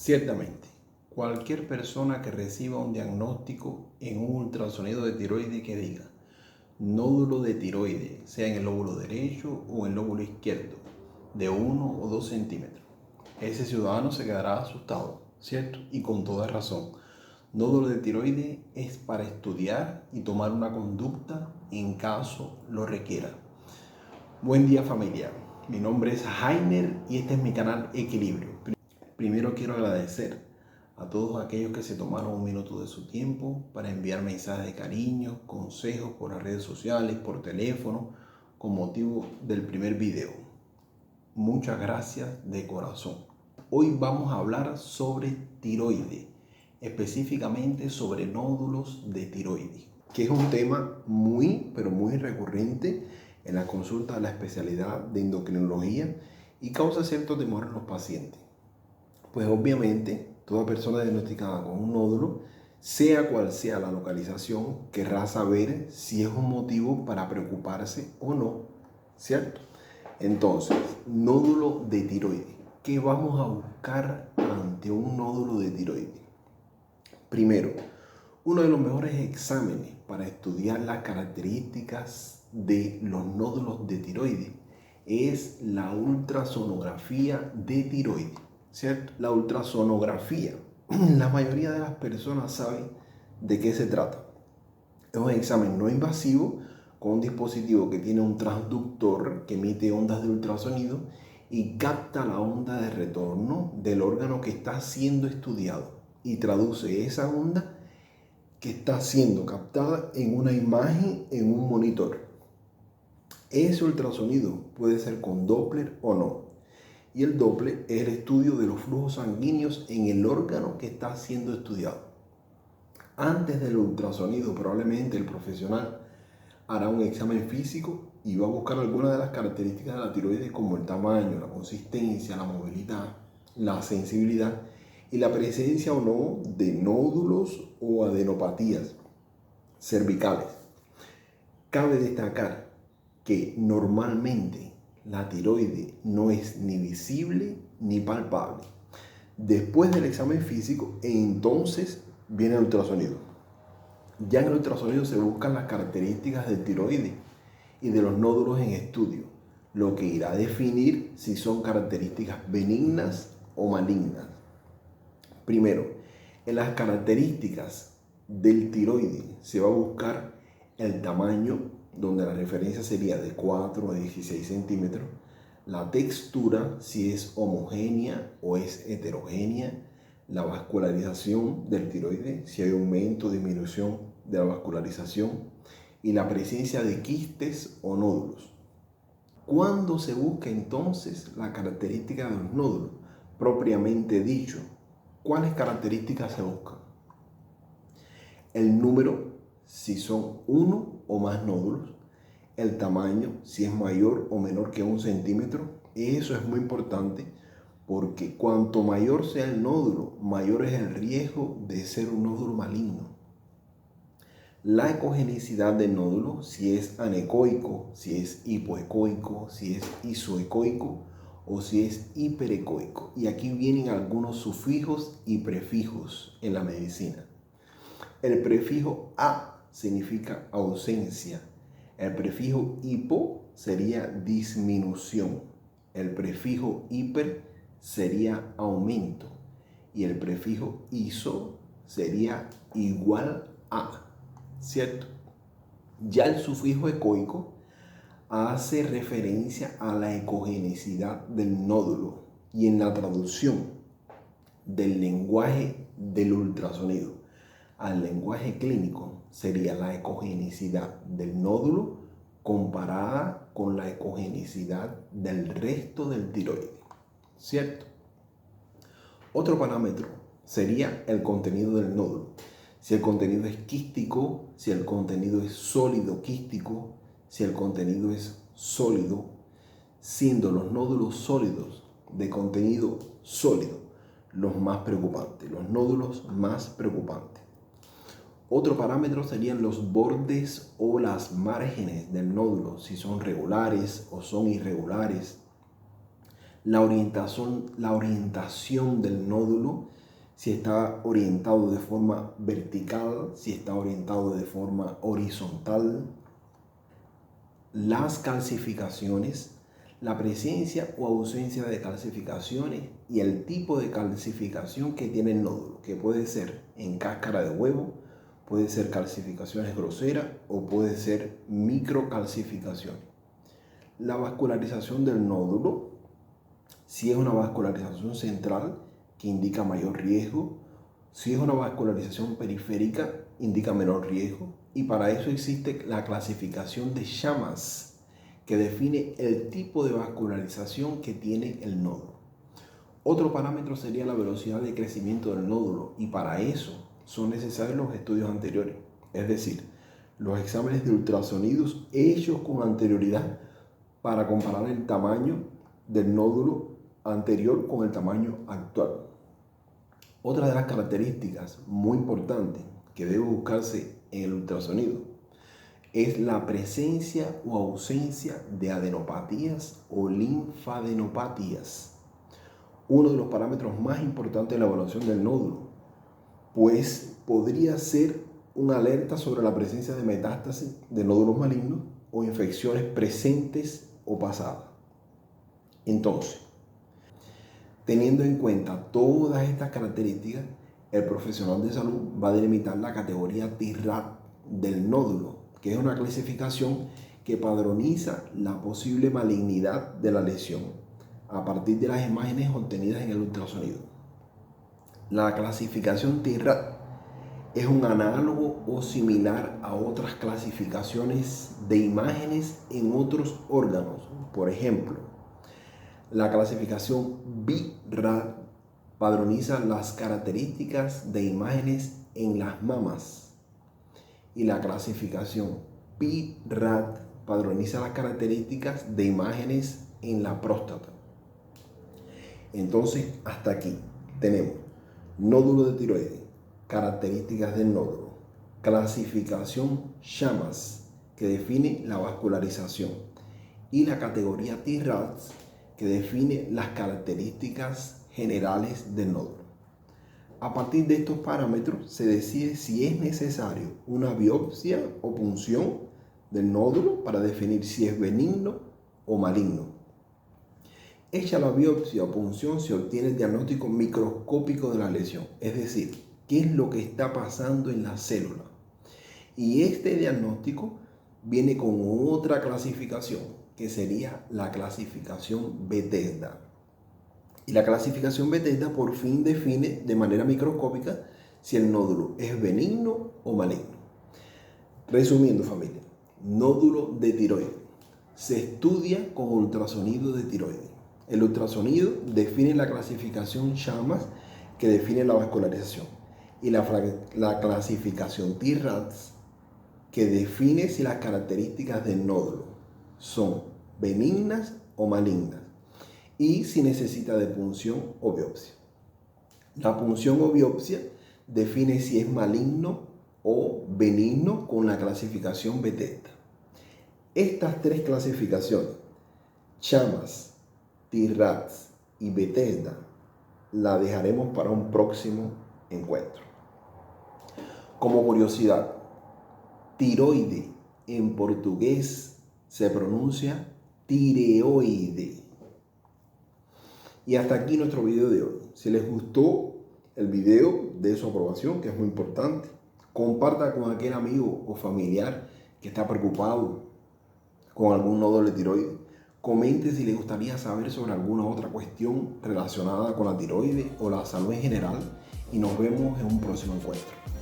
Ciertamente, cualquier persona que reciba un diagnóstico en un ultrasonido de tiroides que diga nódulo de tiroides, sea en el lóbulo derecho o en el lóbulo izquierdo, de 1 o 2 centímetros, ese ciudadano se quedará asustado, ¿cierto? Y con toda razón. Nódulo de tiroides es para estudiar y tomar una conducta en caso lo requiera. Buen día, familia. Mi nombre es Jainer y este es mi canal Equilibrio. Primero quiero agradecer a todos aquellos que se tomaron un minuto de su tiempo para enviar mensajes de cariño, consejos por las redes sociales, por teléfono, con motivo del primer video. Muchas gracias de corazón. Hoy vamos a hablar sobre tiroides, específicamente sobre nódulos de tiroides, que es un tema muy recurrente en la consulta de la especialidad de endocrinología y causa cierto temor en los pacientes. Pues obviamente toda persona diagnosticada con un nódulo, sea cual sea la localización, querrá saber si es un motivo para preocuparse o no, ¿cierto? Entonces, nódulo de tiroides. ¿Qué vamos a buscar ante un nódulo de tiroides? Primero, uno de los mejores exámenes para estudiar las características de los nódulos de tiroides es la ultrasonografía de tiroides, ¿cierto? La ultrasonografía, la mayoría de las personas saben de qué se trata. Es un examen no invasivo con un dispositivo que tiene un transductor que emite ondas de ultrasonido y capta la onda de retorno del órgano que está siendo estudiado y traduce esa onda que está siendo captada en una imagen en un monitor. Ese ultrasonido puede ser con Doppler o no. Y el Doppler es el estudio de los flujos sanguíneos en el órgano que está siendo estudiado. Antes del ultrasonido, probablemente el profesional hará un examen físico y va a buscar algunas de las características de la tiroides como el tamaño, la consistencia, la movilidad, la sensibilidad y la presencia o no de nódulos o adenopatías cervicales. Cabe destacar que normalmente la tiroide no es ni visible ni palpable. Después del examen físico, entonces viene el ultrasonido. Ya en el ultrasonido se buscan las características del tiroides y de los nódulos en estudio, lo que irá a definir si son características benignas o malignas. Primero, en las características del tiroides se va a buscar el tamaño, donde la referencia sería de 4 a 16 centímetros, la textura, si es homogénea o es heterogénea, la vascularización del tiroides, si hay aumento o disminución de la vascularización, y la presencia de quistes o nódulos. ¿Cuándo se busca entonces la característica de los nódulos? Propiamente dicho, ¿cuáles características se buscan? El número, si son 1 o más nódulos, el tamaño, si es mayor o menor que 1 centímetro. Eso es muy importante porque cuanto mayor sea el nódulo, mayor es el riesgo de ser un nódulo maligno. La ecogenicidad del nódulo, si es anecoico, si es hipoecoico, si es isoecoico o si es hiperecoico. Y aquí vienen algunos sufijos y prefijos en la medicina. El prefijo a significa ausencia. El prefijo hipo sería disminución. El prefijo hiper sería aumento. Y el prefijo iso sería igual a, ¿cierto? Ya el sufijo ecoico hace referencia a la ecogenicidad del nódulo y en la traducción del lenguaje del ultrasonido al lenguaje clínico sería la ecogenicidad del nódulo comparada con la ecogenicidad del resto del tiroides, ¿cierto? Otro parámetro sería el contenido del nódulo. Si el contenido es quístico, si el contenido es sólido quístico, si el contenido es sólido, siendo los nódulos sólidos de contenido sólido los más preocupantes, los nódulos más preocupantes. Otro parámetro serían los bordes o las márgenes del nódulo, si son regulares o son irregulares. la orientación del nódulo, si está orientado de forma vertical, si está orientado de forma horizontal, las calcificaciones, la presencia o ausencia de calcificaciones y el tipo de calcificación que tiene el nódulo, que puede ser en cáscara de huevo, puede ser calcificaciones groseras o puede ser microcalcificaciones. La vascularización del nódulo, si es una vascularización central, que indica mayor riesgo. Si es una vascularización periférica, indica menor riesgo. Y para eso existe la clasificación de Shammas, que define el tipo de vascularización que tiene el nódulo. Otro parámetro sería la velocidad de crecimiento del nódulo, y para eso son necesarios los estudios anteriores, es decir, los exámenes de ultrasonidos hechos con anterioridad para comparar el tamaño del nódulo anterior con el tamaño actual. Otra de las características muy importantes que debe buscarse en el ultrasonido es la presencia o ausencia de adenopatías o linfadenopatías. Uno de los parámetros más importantes de la evaluación del nódulo, pues podría ser una alerta sobre la presencia de metástasis de nódulos malignos o infecciones presentes o pasadas. Entonces, teniendo en cuenta todas estas características, el profesional de salud va a delimitar la categoría TIRAD del nódulo, que es una clasificación que padroniza la posible malignidad de la lesión a partir de las imágenes obtenidas en el ultrasonido. La clasificación TIRAD es un análogo o similar a otras clasificaciones de imágenes en otros órganos. Por ejemplo, la clasificación BI-RAD padroniza las características de imágenes en las mamas y la clasificación PI-RAD padroniza las características de imágenes en la próstata. Entonces, hasta aquí tenemos nódulo de tiroides, características del nódulo, clasificación Shammas, que define la vascularización, y la categoría TIRAD, que define las características generales del nódulo. A partir de estos parámetros se decide si es necesario una biopsia o punción del nódulo para definir si es benigno o maligno. Hecha la biopsia o punción, se obtiene el diagnóstico microscópico de la lesión, es decir, qué es lo que está pasando en la célula. Y este diagnóstico viene con otra clasificación, que sería la clasificación Bethesda. Y la clasificación Bethesda por fin define de manera microscópica si el nódulo es benigno o maligno. Resumiendo, familia, nódulo de tiroides se estudia con ultrasonido de tiroides. El ultrasonido define la clasificación Shammas, que define la vascularización, y la clasificación TIRAD, que define si las características del nódulo son benignas o malignas y si necesita de punción o biopsia. La punción o biopsia define si es maligno o benigno con la clasificación Bethesda. Estas tres clasificaciones, Shammas, TIRAD y Bethesda, la dejaremos para un próximo encuentro. Como curiosidad, tiroide en portugués se pronuncia tireoide. Y hasta aquí nuestro video de hoy. Si les gustó el video, de su aprobación, que es muy importante. Comparta con aquel amigo o familiar que está preocupado con algún nódulo de tiroides. Comente si le gustaría saber sobre alguna otra cuestión relacionada con la tiroides o la salud en general. Y nos vemos en un próximo encuentro.